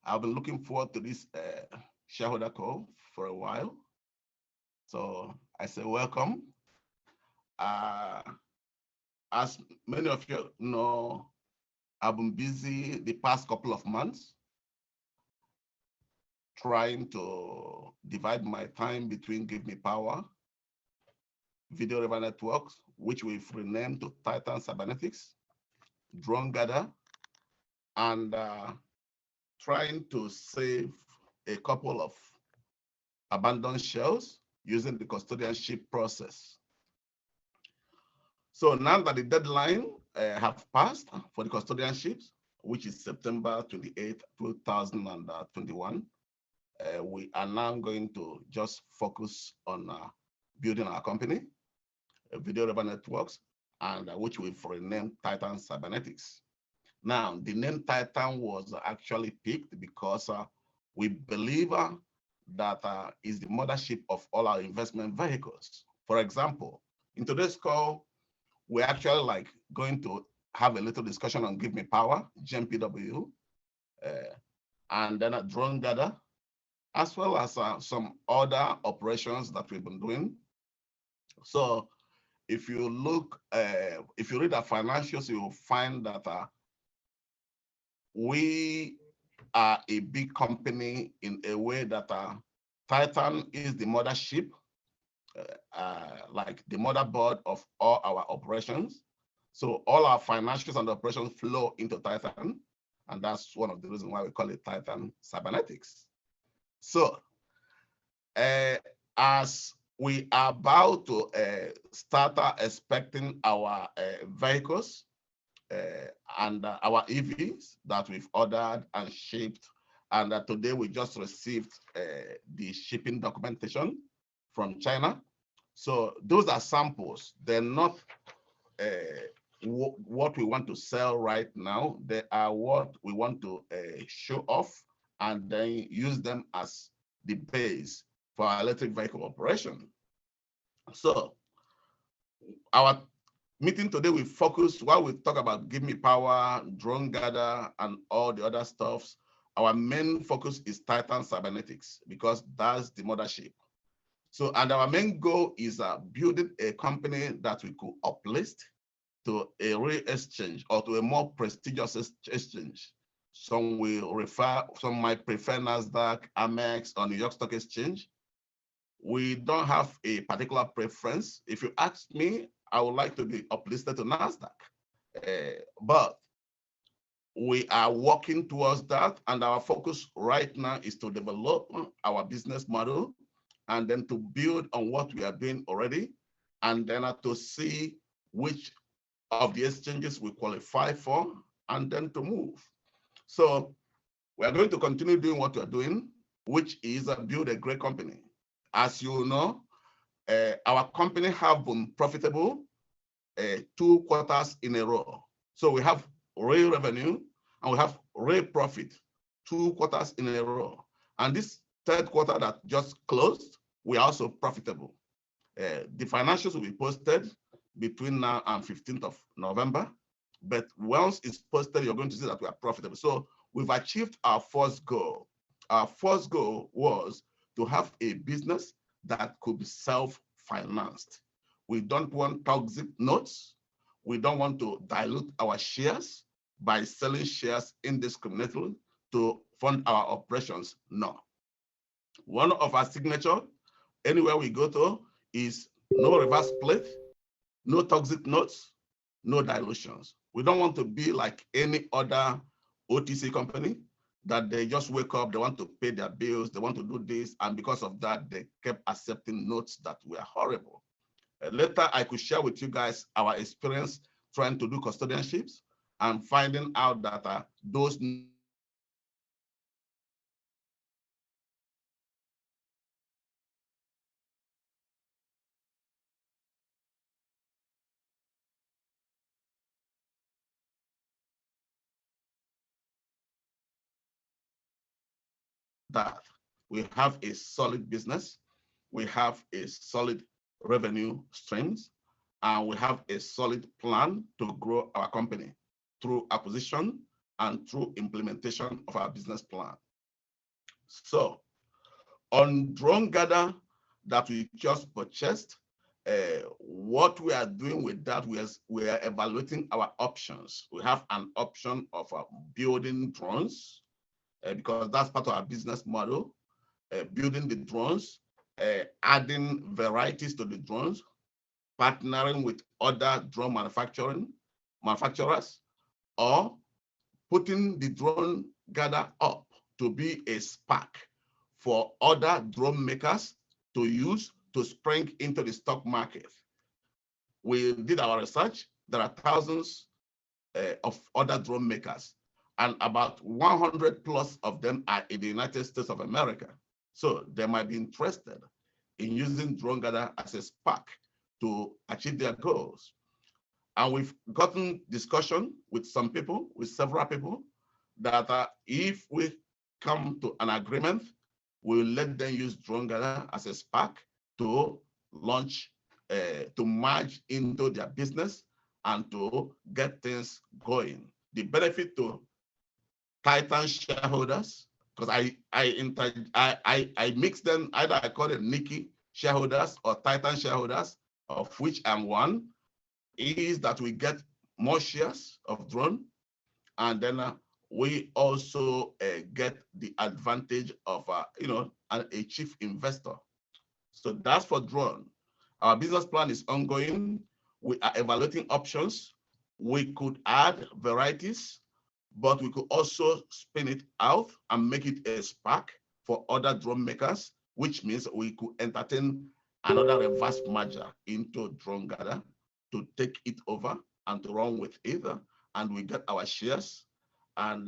I've been looking forward to this shareholder call for a while. So I say welcome. As many of you know, I've been busy the past couple of months trying to divide my time between Give Me Power, Video River Networks, which we've renamed to Titan Cybernetics, Drone Gather, and trying to save a couple of abandoned shells using the custodianship process. So now that the deadline have passed for the custodianships, which is September 28, 2021, we are now going to just focus on building our company, Video River Networks, and which we've renamed Titan Cybernetics. Now, the name Titan was actually picked because we believe that is the mothership of all our investment vehicles. For example, in today's call, we're actually going to have a little discussion on Give Me Power, GMPW, and then a Drone Gather, as well as some other operations that we've been doing. So if you look, if you read our financials, you will find that we are a big company in a way that Titan is the mothership, like the motherboard of all our operations. So all our financials and operations flow into Titan, and that's one of the reasons why we call it Titan Cybernetics. So as we are about to start expecting our vehicles and our EVs that we've ordered and shipped, and today we just received the shipping documentation from China. So those are samples. They're not what we want to sell right now. They are what we want to show off and then use them as the base for our electric vehicle operation. So our meeting today, we focus, while we talk about Give Me Power, Drone Gather, and all the other stuffs, our main focus is Titan Cybernetics, because that's the mothership. So, and our main goal is building a company that we could uplist to a real exchange or to a more prestigious exchange. Some will refer, some might prefer NASDAQ, Amex, or New York Stock Exchange. We don't have a particular preference. If you ask me, I would like to be uplisted to NASDAQ. But we are working towards that, and our focus right now is to develop our business model and then to build on what we are doing already, and then to see which of the exchanges we qualify for, and then to move. So we are going to continue doing what we are doing, which is build a great company. As you know, our company have been profitable 2 quarters in a row. So we have real revenue and we have real profit 2 quarters in a row. And this 3rd quarter that just closed, we are also profitable. The financials will be posted between now and 15th of November. But once it's posted, you're going to see that we are profitable. So we've achieved our first goal. Our first goal was to have a business that could be self-financed. We don't want toxic notes. We don't want to dilute our shares by selling shares indiscriminately to fund our operations. No. One of our signature, anywhere we go to, is no reverse split, no toxic notes, no dilutions. We don't want to be like any other OTC company that they just wake up, they want to pay their bills, they want to do this, and because of that, they kept accepting notes that were horrible. Later, I could share with you guys our experience trying to do custodianships and finding out that those that we have a solid business, we have a solid revenue streams, and we have a solid plan to grow our company through acquisition and through implementation of our business plan. So on drone gather that we just purchased, what we are doing with that, we are evaluating our options. We have an option of building drones because that's part of our business model, building the drones, adding varieties to the drones, partnering with other drone manufacturers, or putting the drone gather up to be a spark for other drone makers to use to spring into the stock market. We did our research. There are thousands of other drone makers, and about 100 plus of them are in the United States of America. So they might be interested in using drone gather as a spark to achieve their goals. And we've gotten discussion with some people, with several people, that if we come to an agreement, we'll let them use drone gather as a spark to launch, to merge into their business and to get things going. The benefit to Titan shareholders, because I mix them, either I call it NIHK shareholders or Titan shareholders, of which I'm one, is that we get more shares of drone, and then we also get the advantage of a chief investor. So that's for drone. Our business plan is ongoing. We are evaluating options. We could add varieties, but we could also spin it out and make it a spark for other drone makers, which means we could entertain another reverse merger into drone gather to take it over and to run with it, and we get our shares. And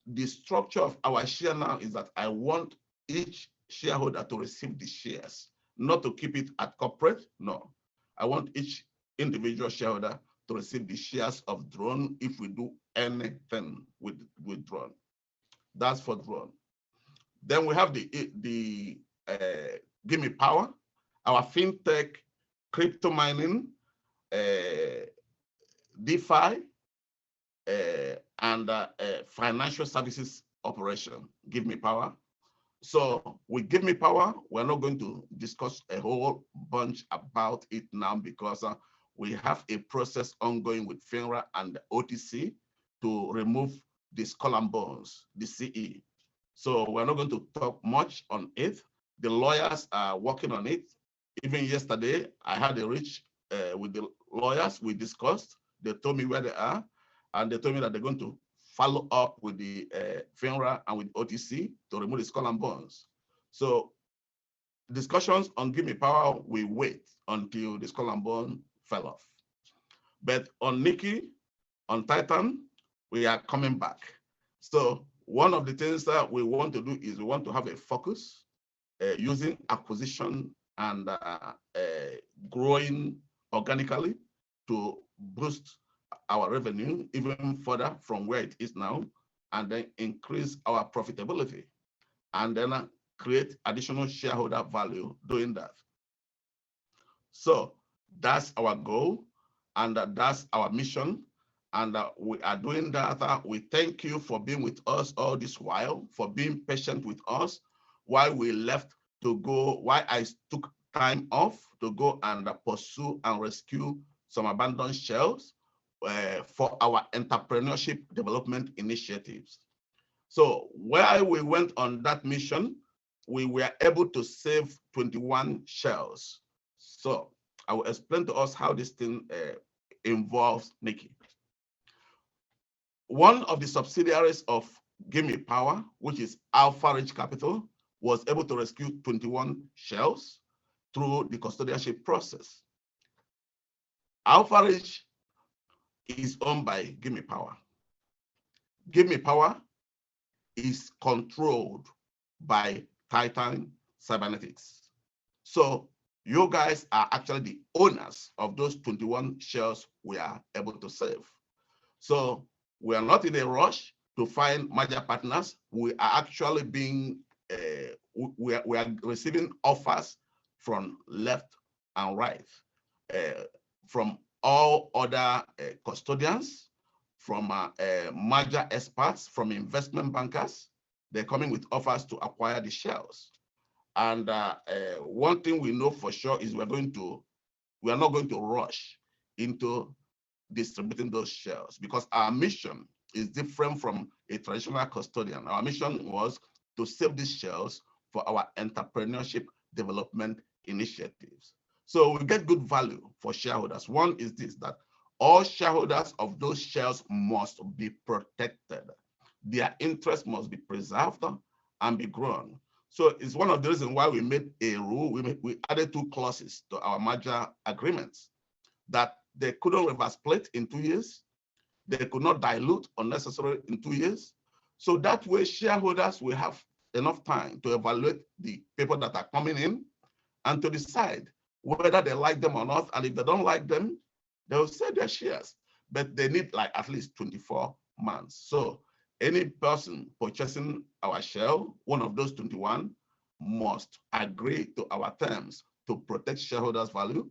the structure of our share now is that I want each shareholder to receive the shares, not to keep it at corporate. No, I want each individual shareholder to receive the shares of drone if we do anything with drone. That's for drone. Then we have the Give Me Power, our fintech, crypto mining, DeFi, and financial services operation. Give Me Power. So with Give Me Power, we're not going to discuss a whole bunch about it now because we have a process ongoing with FINRA and the OTC to remove the skull and bones, the CE. So we're not going to talk much on it. The lawyers are working on it. Even yesterday, I had a reach with the lawyers. We discussed. They told me where they are, and they told me that they're going to follow up with the FINRA and with OTC to remove the skull and bones. So discussions on Give Me Power, we wait until the skull and bone fell off. But on NIHK, on Titan, we are coming back. So one of the things that we want to do is we want to have a focus using acquisition and growing organically to boost our revenue even further from where it is now, and then increase our profitability, and then create additional shareholder value doing that. So that's our goal, and that's our mission, and we are doing that. We thank you for being with us all this while, for being patient with us while we left to go, why I took time off to go and pursue and rescue some abandoned shells for our entrepreneurship development initiatives. So while we went on that mission, we were able to save 21 shells. So I will explain to us how this thing involves NIHK. One of the subsidiaries of Give Me Power, which is Alpha Ridge Capital, was able to rescue 21 shells through the custodianship process. Alpha Ridge is owned by Give Me Power. Give Me Power is controlled by Titan Cybernetics. So you guys are actually the owners of those 21 shells we are able to save. So we are not in a rush to find merger partners. We are actually being, we are receiving offers from left and right, from all other custodians, from merger experts, from investment bankers, they're coming with offers to acquire the shares. And one thing we know for sure is we are not going to rush into distributing those shares, because our mission is different from a traditional custodian. Our mission was to save these shares for our entrepreneurship development initiatives. So we get good value for shareholders. One is this, that all shareholders of those shares must be protected. Their interest must be preserved and be grown. So it's one of the reasons why we made a rule. We added 2 clauses to our merger agreements, that they couldn't reverse split in 2 years. They could not dilute unnecessarily in 2 years. So that way, shareholders will have enough time to evaluate the people that are coming in and to decide whether they like them or not. And if they don't like them, they will sell their shares. But they need like at least 24 months. So any person purchasing our share, one of those 21, must agree to our terms to protect shareholders' value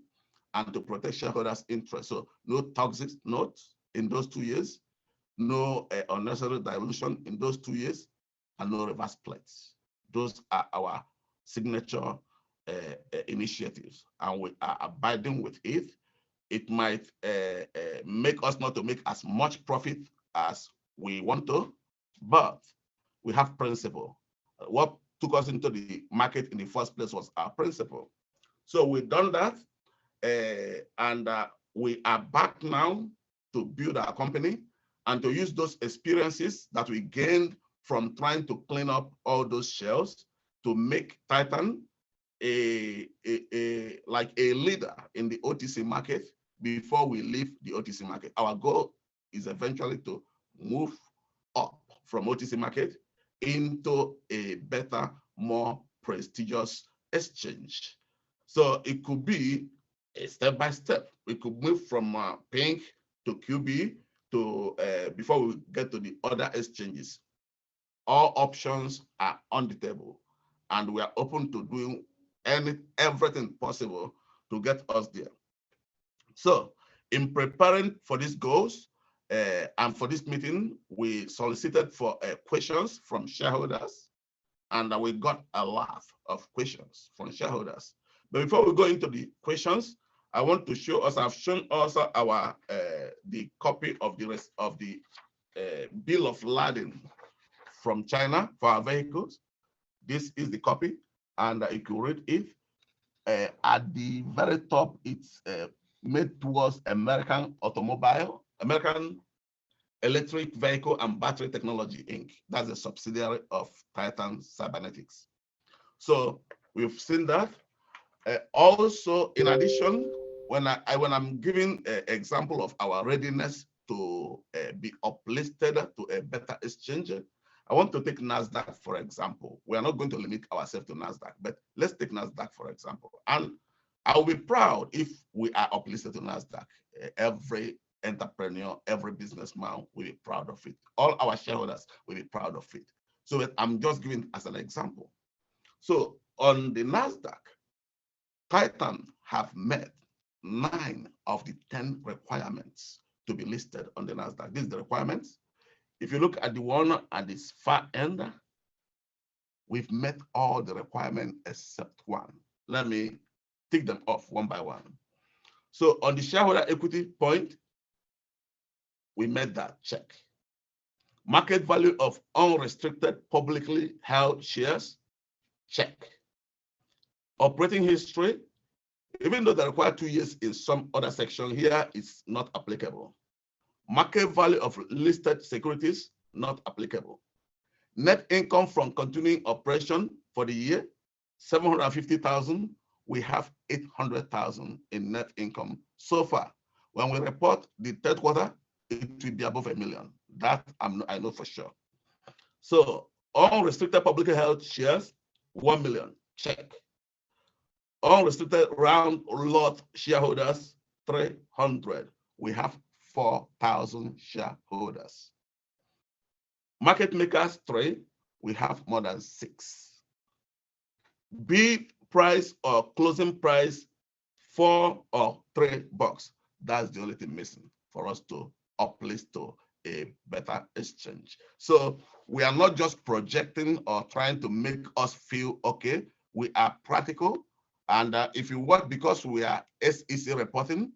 and to protect shareholders' interest. So no toxic notes in those 2 years, no unnecessary dilution in those 2 years, and no reverse splits. Those are our signature initiatives, and we are abiding with it. It might make us not to make as much profit as we want to, but we have principle. What took us into the market in the first place was our principle. So we've done that, and we are back now to build our company and to use those experiences that we gained from trying to clean up all those shells to make Titan like a leader in the OTC market before we leave the OTC market. Our goal is eventually to move up from OTC market into a better, more prestigious exchange. So it could be a step-by-step. We could move from pink to QB to before we get to the other exchanges. All options are on the table, and we are open to doing everything possible to get us there. So in preparing for these goals and for this meeting, we solicited for questions from shareholders, and we got a lot of questions from shareholders. But before we go into the questions, I want to show us, I've shown also our the copy of the rest of the bill of lading from China for our vehicles. This is the copy, and you can read it. At the very top, it's made towards American Electric Vehicle and Battery Technology, Inc. That's a subsidiary of Titan Cybernetics. So we've seen that. Also, in addition, when I'm giving an example of our readiness to be uplisted to a better exchange, I want to take NASDAQ, for example. We are not going to limit ourselves to NASDAQ, but let's take NASDAQ, for example. And I'll be proud if we are uplisted to NASDAQ. Every entrepreneur, every businessman will be proud of it. All our shareholders will be proud of it. So I'm just giving as an example. So on the NASDAQ, Titan have met 9 of the 10 requirements to be listed on the NASDAQ. These are the requirements. If you look at the one at this far end, we've met all the requirements except one. Let me tick them off one by one. So on the shareholder equity point, we made that check. Market value of unrestricted publicly held shares, check. Operating history, even though they require 2 years in some other section, here it's not applicable. Market value of listed securities, not applicable. Net income from continuing operation for the year, 750,000. We have 800,000 in net income so far. When we report the third quarter, it will be above $1 million. That I know for sure. So unrestricted publicly held shares, 1 million, check. Unrestricted round lot shareholders, 300. We have 4,000 shareholders. Market makers, 3. We have more than 6. Bid price or closing price, $4 or $3. That's the only thing missing for us to uplist to a better exchange. So we are not just projecting or trying to make us feel okay. We are practical. And if you work, because we are SEC reporting,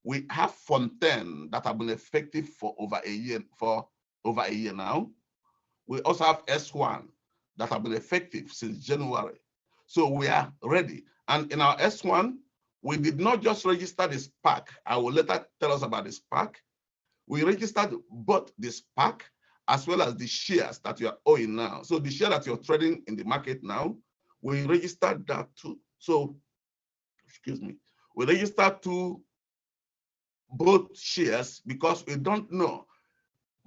we have Fontaine that have been effective for over a year now. We also have S1 that have been effective since January. So we are ready. And in our S1, we did not just register the SPAC. I will later tell us about the SPAC. We registered both the SPAC as well as the shares that you are owing now. So the share that you're trading in the market now, we registered that too. So, excuse me, we registered to both shares because we don't know.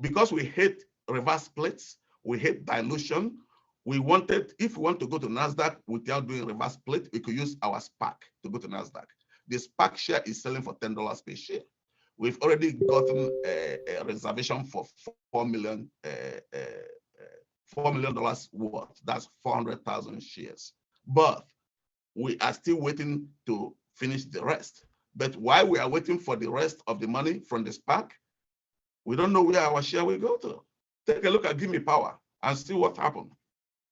Because we hate reverse splits, we hate dilution. We wanted, if we want to go to NASDAQ without doing reverse split, we could use our SPAC to go to NASDAQ. The SPAC share is selling for $10 per share. We've already gotten a reservation for $4 million worth. That's 400,000 shares. But we are still waiting to finish the rest. But while we are waiting for the rest of the money from the SPAC, we don't know where our share will go to. Take a look at Give Me Power and see what happened.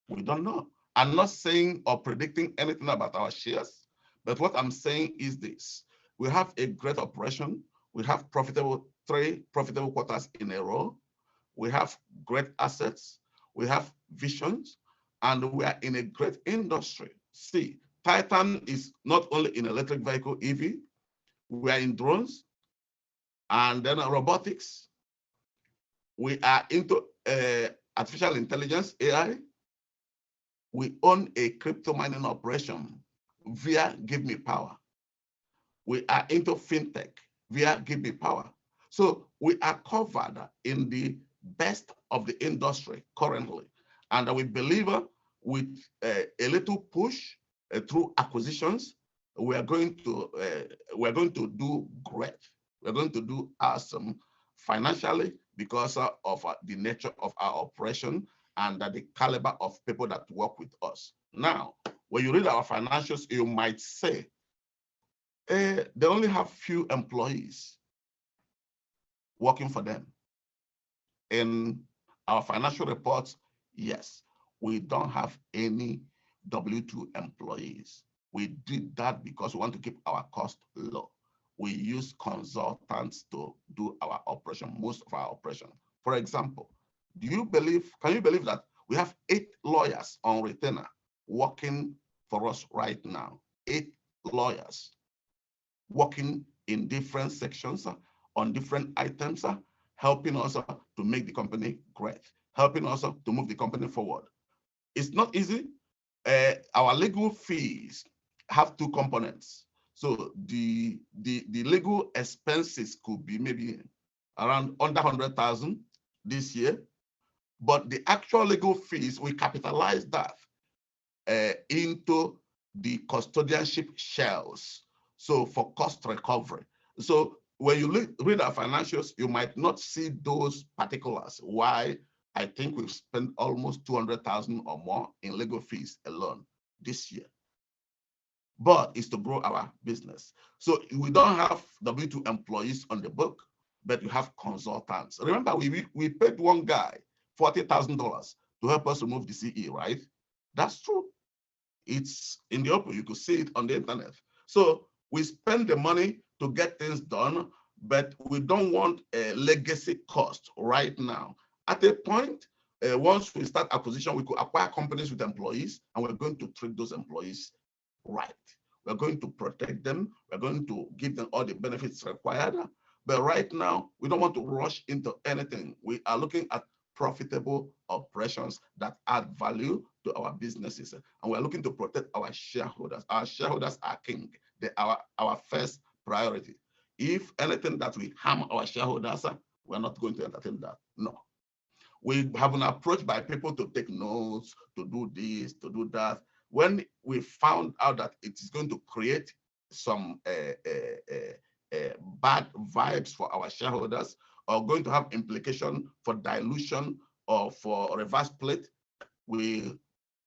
We don't know. I'm not saying or predicting anything about our shares, but what I'm saying is this. We have a great operation. We have three profitable quarters in a row. We have great assets. We have visions, and we are in a great industry. See, Titan is not only in electric vehicle EV, we are in drones, and then robotics. We are into artificial intelligence, AI. We own a crypto mining operation via Give Me Power. We are into fintech via Give Me Power. So we are covered in the best of the industry currently. And we believe with a little push through acquisitions, we are going to do great. We're going to do awesome financially because of the nature of our operation and the caliber of people that work with us. Now, when you read our financials, you might say, they only have few employees working for them. In our financial reports, yes, we don't have any W-2 employees. We did that because we want to keep our cost low. We use consultants to do our operation, most of our operation. For example, can you believe that we have 8 lawyers on retainer working for us right now? 8 lawyers working in different sections on different items, helping us to make the company great, helping us to move the company forward. It's not easy. Our legal fees have 2 components. So the legal expenses could be maybe around under 100,000 this year, but the actual legal fees, we capitalize that into the custodianship shells. So for cost recovery. So when you read our financials, you might not see those particulars. Why? I think we've spent almost 200,000 or more in legal fees alone this year. But it's to grow our business. So we don't have W-2 employees on the book, but we have consultants. Remember, we paid one guy $40,000 to help us remove the CE, right? That's true. It's in the open. You could see it on the internet. So we spend the money to get things done, but we don't want a legacy cost right now. At a point, once we start acquisition, we could acquire companies with employees, and we're going to treat those employees right. We're going to protect them. We're going to give them all the benefits required. But right now, we don't want to rush into anything. We are looking at profitable operations that add value to our businesses. And we're looking to protect our shareholders. Our shareholders are king. They are our first priority. If anything that we harm our shareholders, we're not going to entertain that. No. We have been approached by people to take notes, to do this, to do that. When we found out that it is going to create some bad vibes for our shareholders, or going to have implication for dilution or for reverse split, we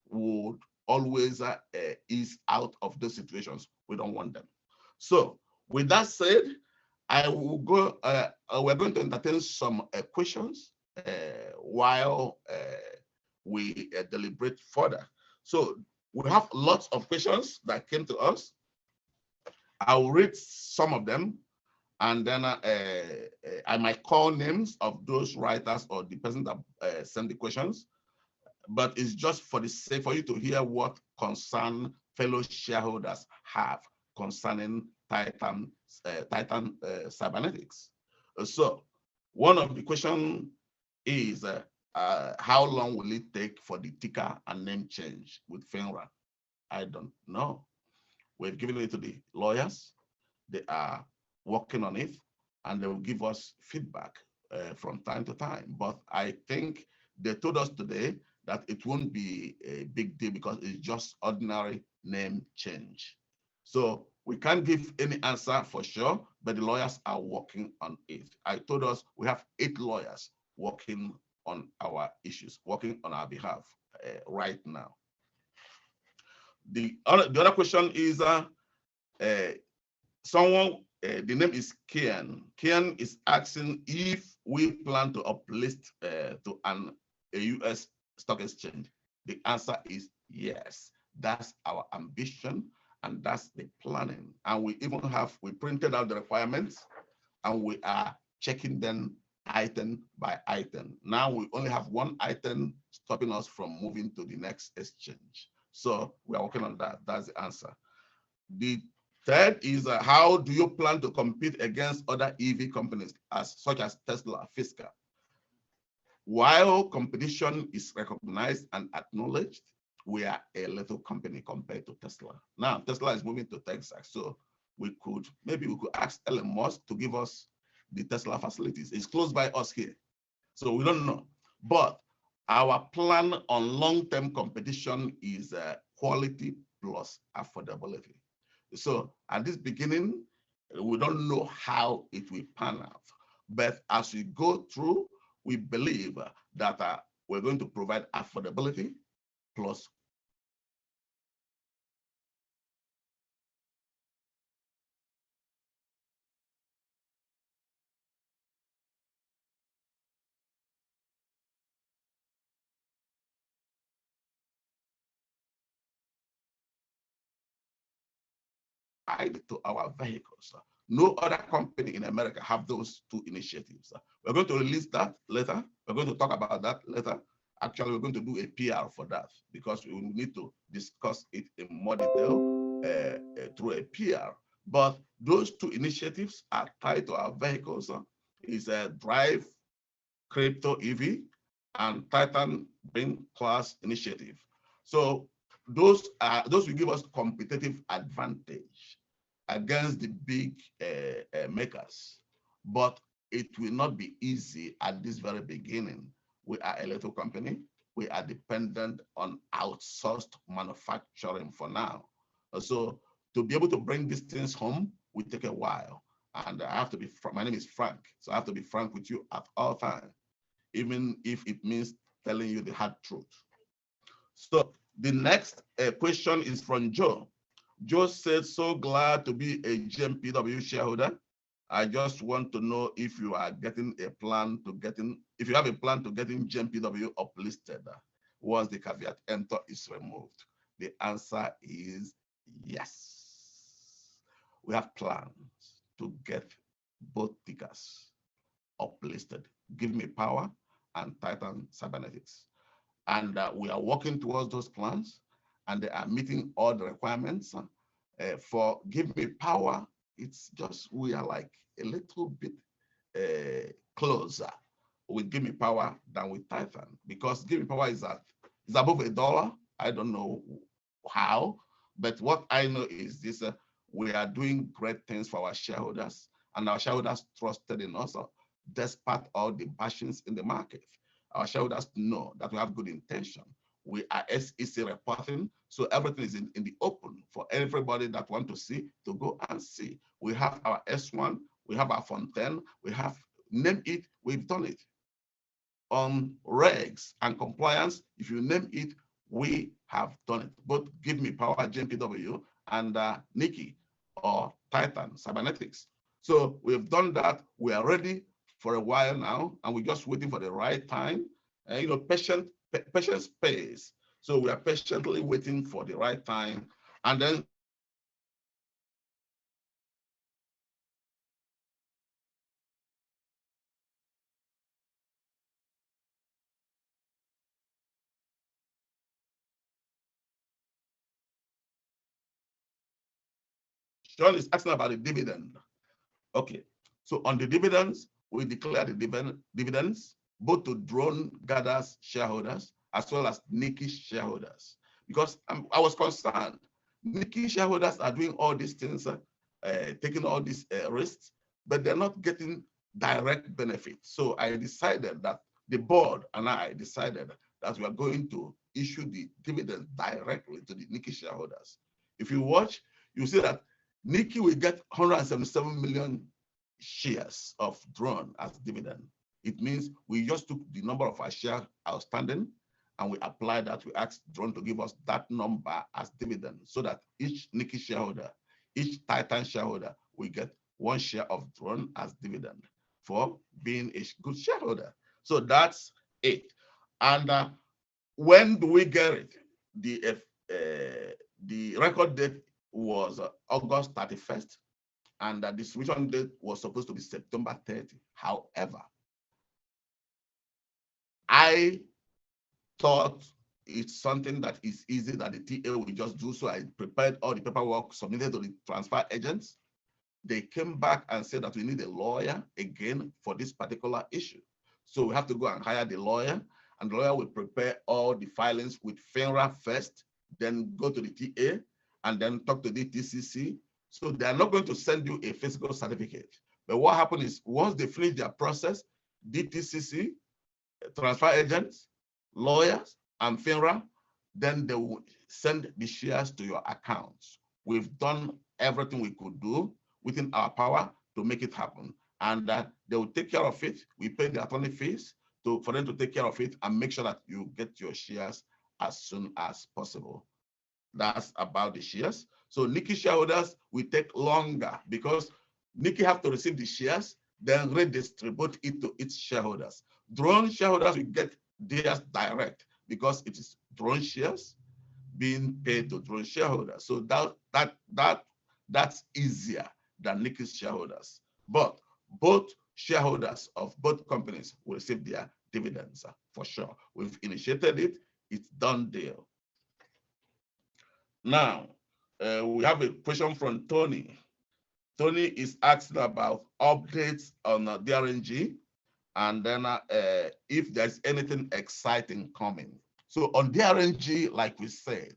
would always ease out of those situations. We don't want them. So with that said, I will go, we're going to entertain some questions while we deliberate further. So we have lots of questions that came to us. I will read some of them, and then I might call names of those writers or the person that sent the questions, but it's just for the sake for you to hear what concern fellow shareholders have concerning Titan cybernetics. So one of the questions is how long will it take for the ticker and name change with FINRA? I don't know. We've given it to the lawyers. They are working on it, and they will give us feedback from time to time. But I think they told us today that it won't be a big deal because it's just ordinary name change. So we can't give any answer for sure, but the lawyers are working on it. I told us we have 8 lawyers working on our issues, working on our behalf right now. The other question is someone, the name is Kian. Kian is asking if we plan to uplist to a US stock exchange. The answer is yes. That's our ambition, and that's the planning. And we even we printed out the requirements, and we are checking them item by item. Now we only have one item stopping us from moving to the next exchange. So we are working on that. That's the answer. The third is how do you plan to compete against other EV companies such as Tesla, Fisker? While competition is recognized and acknowledged, we are a little company compared to Tesla. Now, Tesla is moving to Texas, so maybe we could ask Elon Musk to give us the Tesla facilities. It's close by us here, so we don't know. But our plan on long-term competition is quality plus affordability. So at this beginning, we don't know how it will pan out. But as we go through, we believe that we're going to provide affordability plus to our vehicles. No other company in America have those 2 initiatives. We're going to release that later. We're going to talk about that later. Actually, we're going to do a PR for that because we need to discuss it in more detail through a PR. But those 2 initiatives are tied to our vehicles. It's a Drive Crypto EV and Titan Brain Class initiative. So those will give us competitive advantage against the big makers, but it will not be easy at this very beginning. We are a little company. We are dependent on outsourced manufacturing for now. So to be able to bring these things home will take a while. And I have to be, my name is Frank, so I have to be frank with you at all times, even if it means telling you the hard truth. So the next question is from Joe. Joe said, so glad to be a GMPW shareholder. I just want to know if you are getting a plan to if you have a plan to getting GMPW uplisted once the caveat emptor is removed. The answer is yes. We have plans to get both tickers uplisted, Give Me Power and Titan Cybernetics. And we are working towards those plans, and they are meeting all the requirements. For Give Me Power, it's just, we are like a little bit closer with Give Me Power than with Titan, because Give Me Power is above $1. I don't know how, but what I know is this, we are doing great things for our shareholders, and our shareholders trusted in us despite all the bashings in the market. Our shareholders know that we have good intention. We are SEC reporting, so everything is in the open for everybody that want to see to go and see. We have our S1, we have our Fontaine, we have, name it, we've done it. On regs and compliance, if you name it, we have done it. Both Give Me Power, GMPW, and NIHK or Titan Cybernetics. So we've done that. We are ready for a while now, and we're just waiting for the right time. Patience pays. So we are patiently waiting for the right time, and then Sean is asking about the dividend. Okay, so on the dividends, we declare the dividends both to drone gatherers shareholders as well as NIHK shareholders, because I was concerned. NIHK shareholders are doing all these things, taking all these risks, but they're not getting direct benefit. So I decided that the board and I decided that we are going to issue the dividend directly to the NIHK shareholders. If you watch, you see that NIHK will get 177 million shares of drone as dividend. It means we just took the number of our shares outstanding and we applied that. We asked drone to give us that number as dividend so that each NIHK shareholder, each Titan shareholder will get 1 share of drone as dividend for being a good shareholder. So that's it. And when do we get it? The record date was August 31st, and the distribution date was supposed to be September 30. However, I thought it's something that is easy that the TA will just do. So I prepared all the paperwork, submitted to the transfer agents. They came back and said that we need a lawyer again for this particular issue. So we have to go and hire the lawyer, and the lawyer will prepare all the filings with FINRA first, then go to the TA, and then talk to the TCC. So they are not going to send you a physical certificate. But what happened is once they finish their process, DTCC, transfer agents, lawyers, and FINRA, then they will send the shares to your accounts. We've done everything we could do within our power to make it happen. And they will take care of it. We pay the attorney fees for them to take care of it and make sure that you get your shares as soon as possible. That's about the shares. So NIHK shareholders will take longer because NIHK have to receive the shares, then redistribute it to its shareholders. Drone shareholders will get theirs direct because it is drone shares being paid to drone shareholders. So that's easier than NIHK shareholders. But both shareholders of both companies will receive their dividends for sure. We've initiated it. It's done deal. Now, we have a question from Tony. Tony is asking about updates on DRNG, and then if there's anything exciting coming. So on DRNG, like we said,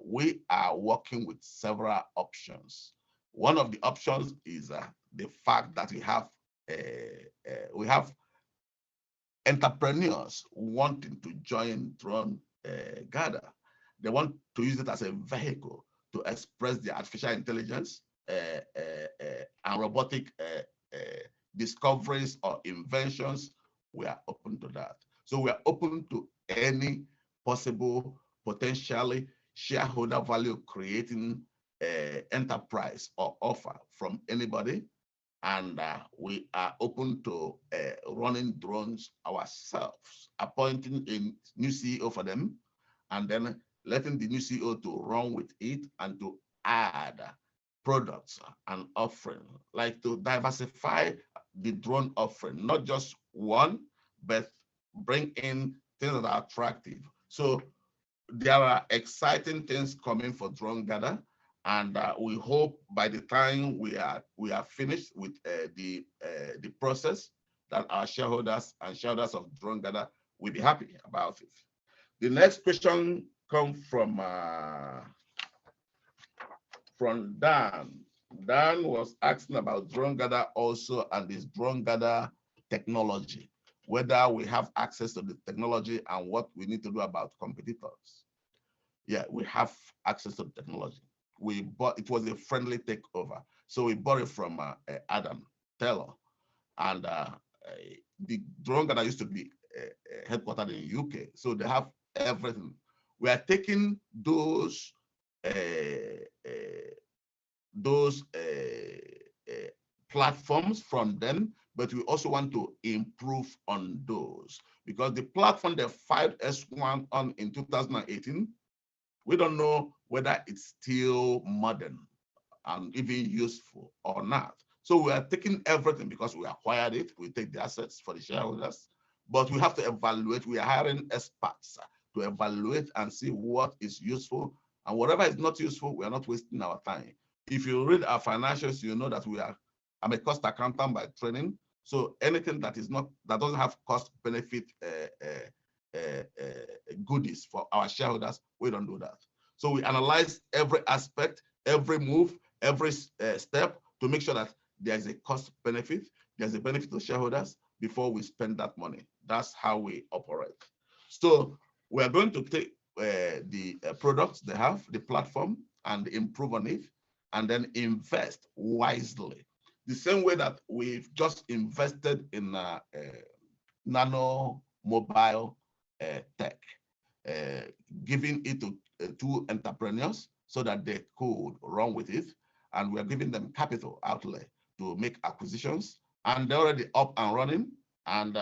we are working with several options. One of the options is the fact that we have entrepreneurs wanting to join drone gather. They want to use it as a vehicle to express their artificial intelligence and robotic discoveries or inventions. We are open to that. So we are open to any possible potentially shareholder value creating enterprise or offer from anybody. And we are open to running drones ourselves, appointing a new CEO for them, and then letting the new CEO to run with it and to add products and offering, like to diversify the drone offering, not just one, but bring in things that are attractive. So there are exciting things coming for Drone Gather, and we hope by the time we are finished with the process, that our shareholders and shareholders of Drone Gather will be happy about it. The next question comes from Dan. Dan was asking about Drone Gather also and this Drone Gather technology, whether we have access to the technology and what we need to do about competitors. Yeah, we have access to the technology. We bought, it was a friendly takeover. So we bought it from Adam Taylor. And the Drone Gather used to be headquartered in UK. So they have everything. We are taking those platforms from them, but we also want to improve on those, because the platform they filed S1 on in 2018, we don't know whether it's still modern and even useful or not. So we are taking everything because we acquired it. We take the assets for the shareholders, but we have to evaluate. We are hiring experts to evaluate and see what is useful, and whatever is not useful, we are not wasting our time. If you read our financials, you know that I'm a cost accountant by training. So anything that doesn't have cost benefit goodies for our shareholders, we don't do that. So we analyze every aspect, every move, every step to make sure that there is a cost benefit, there's a benefit to shareholders before we spend that money. That's how we operate. So we are going to take the products they have, the platform, and improve on it, and then invest wisely. The same way that we've just invested in nano mobile tech, giving it to two entrepreneurs so that they could run with it. And we're giving them capital outlay to make acquisitions. And they're already up and running. And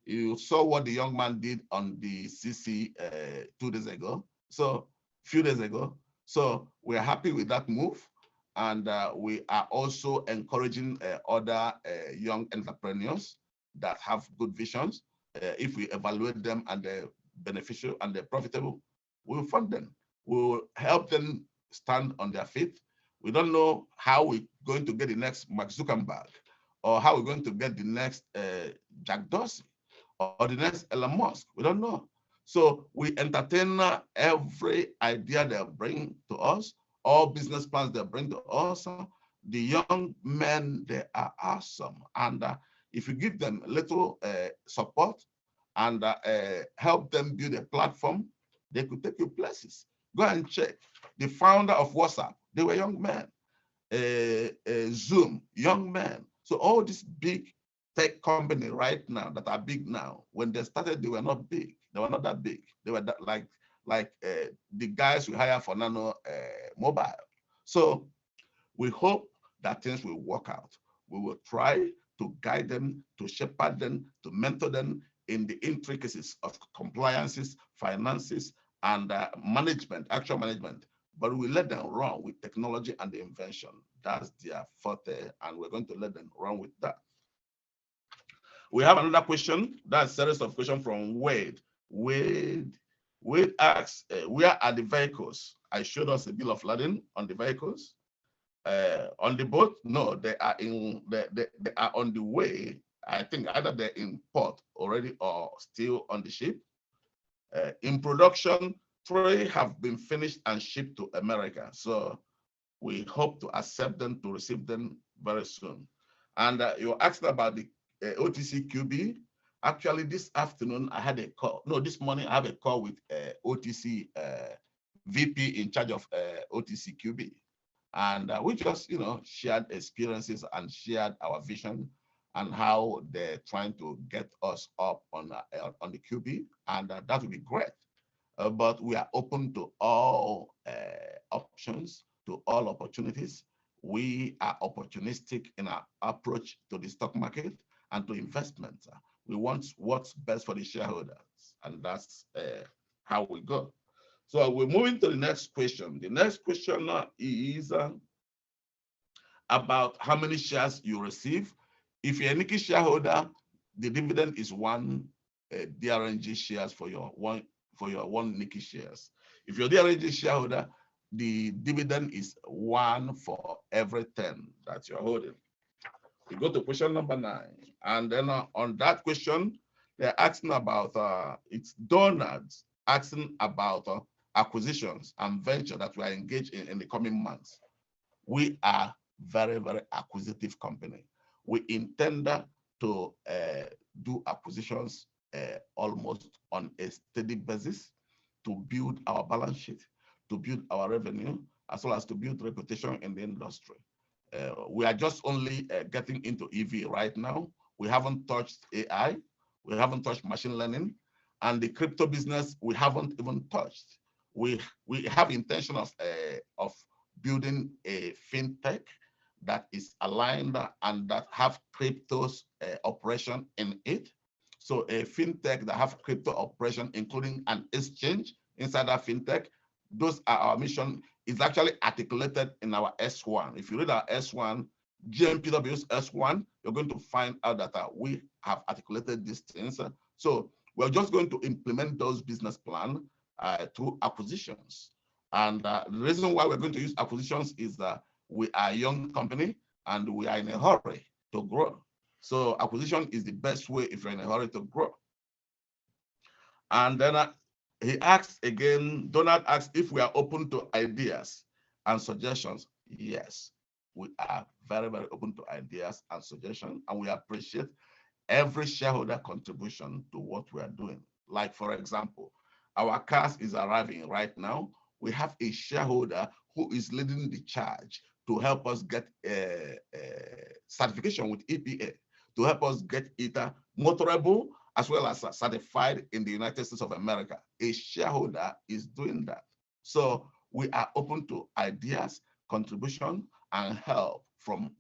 you saw what the young man did on the CC 2 days ago. So a few days ago. So we're happy with that move. And we are also encouraging other young entrepreneurs that have good visions. If we evaluate them and they're beneficial and they're profitable, we'll fund them. We'll help them stand on their feet. We don't know how we're going to get the next Mark Zuckerberg, or how we're going to get the next Jack Dorsey, or the next Elon Musk. We don't know. So we entertain every idea they bring to us, all business plans they bring to us. The young men, they are awesome. And if you give them a little support and help them build a platform, they could take you places. Go and check. The founder of WhatsApp, they were young men. Zoom, young men. So all these big tech companies right now that are big now, when they started, they were not big. They were not that big. They were that, like the guys we hire for Nano Mobile. So we hope that things will work out. We will try to guide them, to shepherd them, to mentor them in the intricacies of compliances, finances, and management, actual management. But we let them run with technology and the invention. That's their forte, and we're going to let them run with that. We have another question. That's a series of questions from Wade. Wade asks, where are the vehicles? I showed us a bill of lading on the vehicles. On the boat, no, they are on the way. I think either they're in port already or still on the ship. In production, 3 have been finished and shipped to America. So we hope to accept them, to receive them very soon. And you asked about the OTC QB. Actually, this afternoon, I had a call. No, this morning, I have a call with OTC VP in charge of OTC QB. And we just, shared experiences and shared our vision and how they're trying to get us up on the QB. And that would be great. But we are open to all options, to all opportunities. We are opportunistic in our approach to the stock market and to investment. We want what's best for the shareholders, and that's how we go. So we're moving to the next question. The next question is about how many shares you receive. If you're a NIHK shareholder, the dividend is 1 DRNG shares for your one NIHK shares. If you're a DRNG shareholder, the dividend is 1 for every 10 that you're holding. We go to question number 9. And then on that question, they're asking about, it's Donald's asking about acquisitions and venture that we are engaged in the coming months. We are very, very acquisitive company. We intend to do acquisitions almost on a steady basis to build our balance sheet, to build our revenue, as well as to build reputation in the industry. We are just only getting into EV right now. We haven't touched AI. We haven't touched machine learning. And the crypto business, we haven't even touched. We have intention of building a fintech, that is aligned and that have crypto's operation in it. So a fintech that have crypto operation, including an exchange inside that fintech, those are our mission. It's actually articulated in our S1. If you read our S1, GMPW's S1, you're going to find out that we have articulated these things. So we're just going to implement those business plan through acquisitions. And the reason why we're going to use acquisitions is that we are a young company and we are in a hurry to grow. So acquisition is the best way if you're in a hurry to grow. And then he asks again, Donald asks if we are open to ideas and suggestions. Yes, we are very, very open to ideas and suggestions, and we appreciate every shareholder contribution to what we are doing. Like, for example, our cars is arriving right now. We have a shareholder who is leading the charge to help us get a certification with EPA, to help us get it motorable as well as certified in the United States of America. A shareholder is doing that. So we are open to ideas, contribution, and help from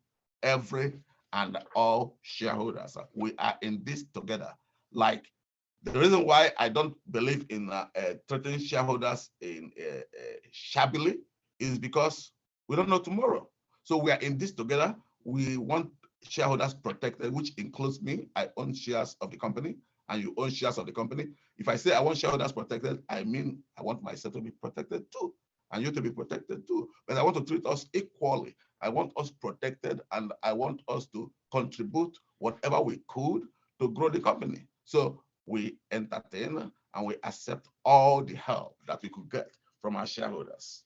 every and all shareholders. We are in this together. Like, the reason why I don't believe in treating shareholders in shabbily is because we don't know tomorrow. So we are in this together. We want shareholders protected, which includes me. I own shares of the company, and you own shares of the company. If I say I want shareholders protected, I mean I want myself to be protected too, and you to be protected too. But I want to treat us equally. I want us protected, and I want us to contribute whatever we could to grow the company. So we entertain and we accept all the help that we could get from our shareholders.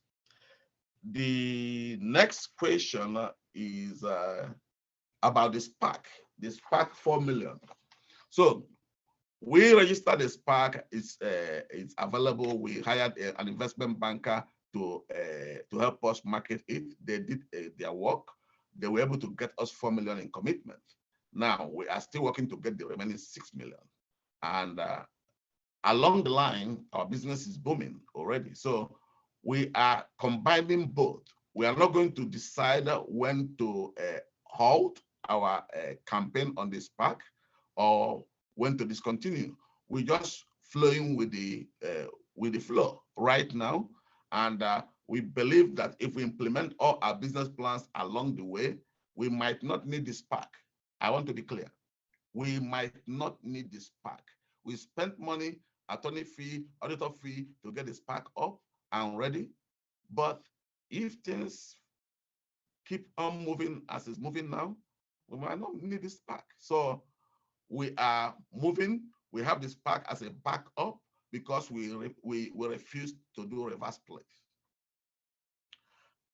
The next question is about the SPAC 4 million. So we registered the SPAC. It's available. We hired an investment banker to help us market it. They did their work. They were able to get us 4 million in commitment. Now we are still working to get the remaining 6 million. And along the line, our business is booming already. So we are combining both. We are not going to decide when to halt our campaign on the SPAC or when to discontinue. We're just flowing with the flow right now. And we believe that if we implement all our business plans along the way, we might not need the SPAC. I want to be clear. We might not need the SPAC. We spent money, attorney fee, auditor fee to get the SPAC up and ready. But if things keep on moving as it's moving now, we might not need the SPAC. So we are moving. We have the SPAC as a backup because we refuse to do reverse split.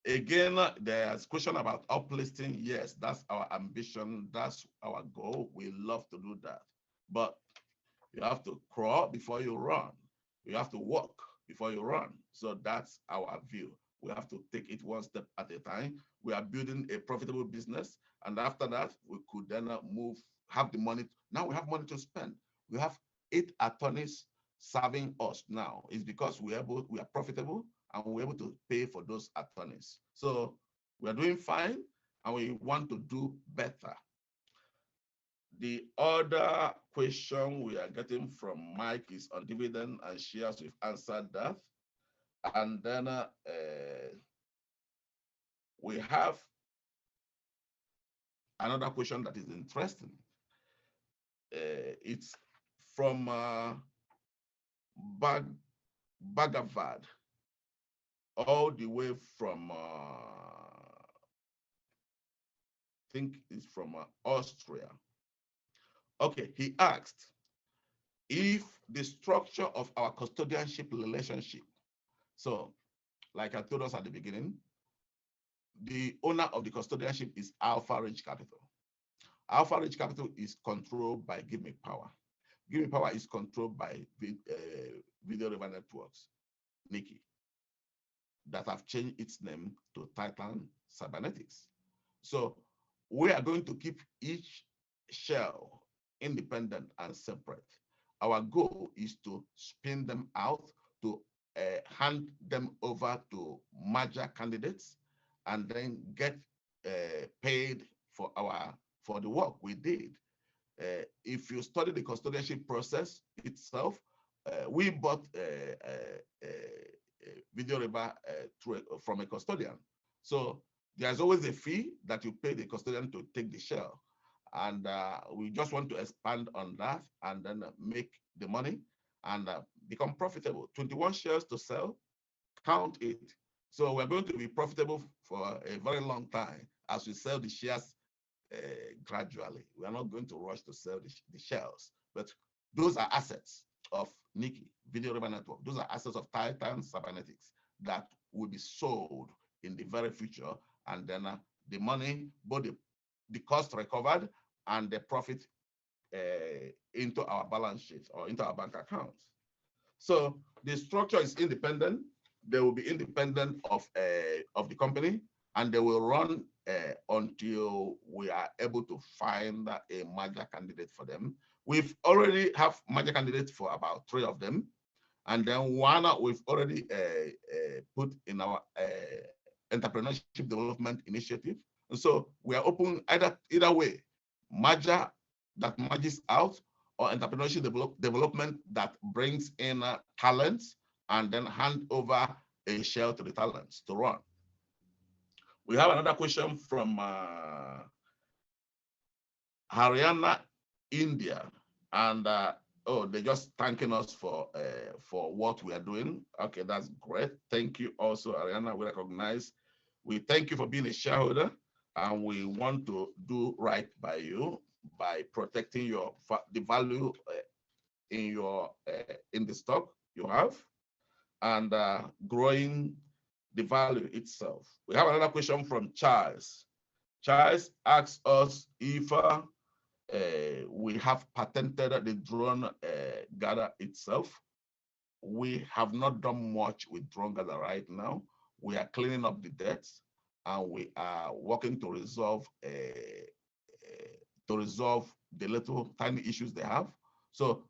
Again, there's a question about uplisting. Yes, that's our ambition. That's our goal. We love to do that. But you have to crawl before you run. You have to walk before you run. So that's our view. We have to take it one step at a time. We are building a profitable business. And after that, we could then have the money. Now we have money to spend. We have 8 attorneys serving us now. It's because we are profitable and we're able to pay for those attorneys. So we're doing fine and we want to do better. The other question we are getting from Mike is on dividend and shares. We've answered that. And then we have another question that is interesting. It's from Bagavad, all the way from, I think it's from Austria. Okay, he asked if the structure of our custodianship relationship. So, like I told us at the beginning, the owner of the custodianship is Alpha Ridge Capital. Alpha Ridge Capital is controlled by Give Me Power. Give Me Power is controlled by Video River Networks, Nikki, that have changed its name to Titan Cybernetics. So we are going to keep each shell independent and separate. Our goal is to spin them out, to hand them over to merger candidates, and then get paid for the work we did. If you study the custodianship process itself, we bought video river from a custodian. So there's always a fee that you pay the custodian to take the shell. And we just want to expand on that and then make the money and become profitable. 21 shares to sell, count it. So we're going to be profitable for a very long time as we sell the shares gradually. We are not going to rush to sell the shells, but those are assets of NIHK, Video River Network. Those are assets of Titan Cybernetics that will be sold in the very future. And then the money, both the cost recovered and the profit into our balance sheet or into our bank accounts. So the structure is independent. They will be independent of the company, and they will run until we are able to find a merger candidate for them. We've already have merger candidates for about 3 of them, and then one we've already put in our entrepreneurship development initiative. And so we are open either way, merger that merges out or entrepreneurship development that brings in talents and then hand over a shell to the talents to run. We have another question from Haryana, India, and oh, they're just thanking us for what we are doing. Okay, that's great. Thank you also, Ariana. We recognize. We thank you for being a shareholder, and we want to do right by you by protecting the value in the stock you have, and growing the value itself. We have another question from Charles. Charles asks us if we have patented the drone gather itself. We have not done much with drone gather right now. We are cleaning up the debts, and we are working to resolve the little tiny issues they have. So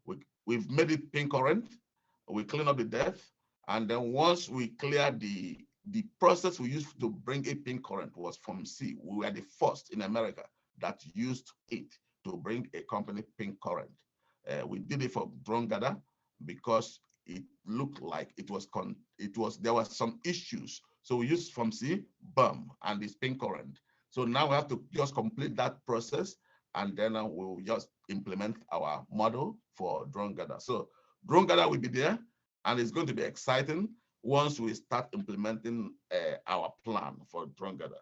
we've made it pink current. We clean up the debt, and then once we clear the process we used to bring it pink current was from C. We were the first in America that used it to bring a company pink current. We did it for drone gather because it looked like there was some issues. So we used from C, boom, and it's pink current. So now we have to just complete that process, and then we'll just implement our model for drone gather. So drone gather will be there, and it's going to be exciting once we start implementing our plan for drone gather.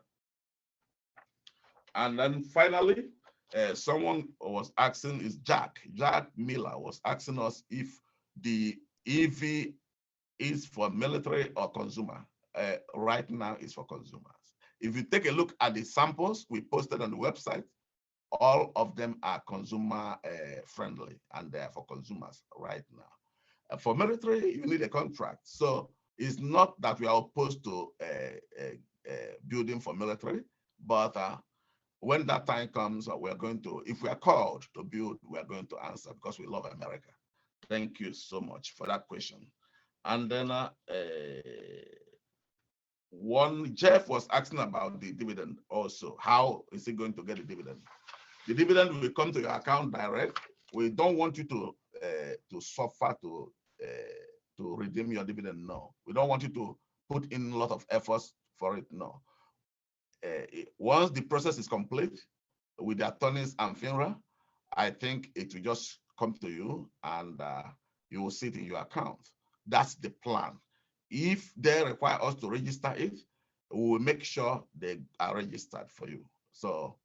And then finally, someone was asking, is Jack Miller was asking us if the EV is for military or consumer. Right now it's for consumers. If you take a look at the samples we posted on the website, all of them are consumer friendly, and they're for consumers right now. For military, you need a contract. So it's not that we are opposed to building for military, but when that time comes, we are going to, if we are called to build, we are going to answer because we love America. Thank you so much for that question. And then Jeff was asking about the dividend also. How is he going to get the dividend? The dividend will come to your account direct. We don't want you to suffer to redeem your dividend. No, we don't want you to put in a lot of efforts for it. No. Once the process is complete with the attorneys and FINRA, I think it will just come to you, and you will see it in your account. That's the plan. If they require us to register it, we will make sure they are registered for you. So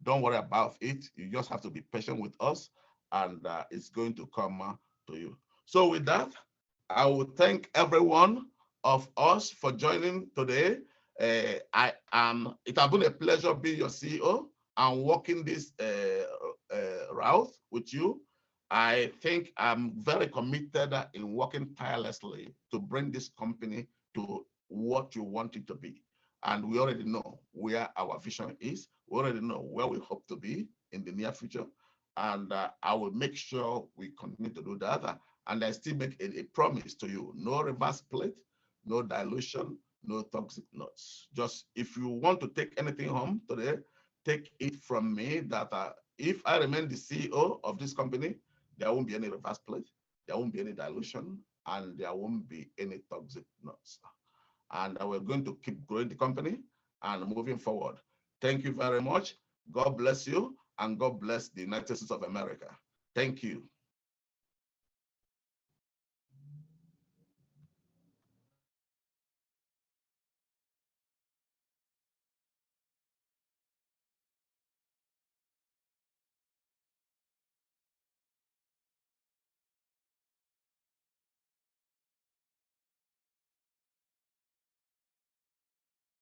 don't worry about it. You just have to be patient with us, and it's going to come to you. So with that, I will thank everyone of us for joining today. It has been a pleasure being your CEO and walking this route with you. I think I'm very committed in working tirelessly to bring this company to what you want it to be. And we already know where our vision is. We already know where we hope to be in the near future. And I will make sure we continue to do that. And I still make a promise to you: no reverse split, no dilution, no toxic nuts. Just if you want to take anything home today, take it from me that if I remain the CEO of this company, there won't be any reverse plate, there won't be any dilution, and there won't be any toxic nuts. And we're going to keep growing the company and moving forward. Thank you very much. God bless you, and God bless the United States of America. Thank you.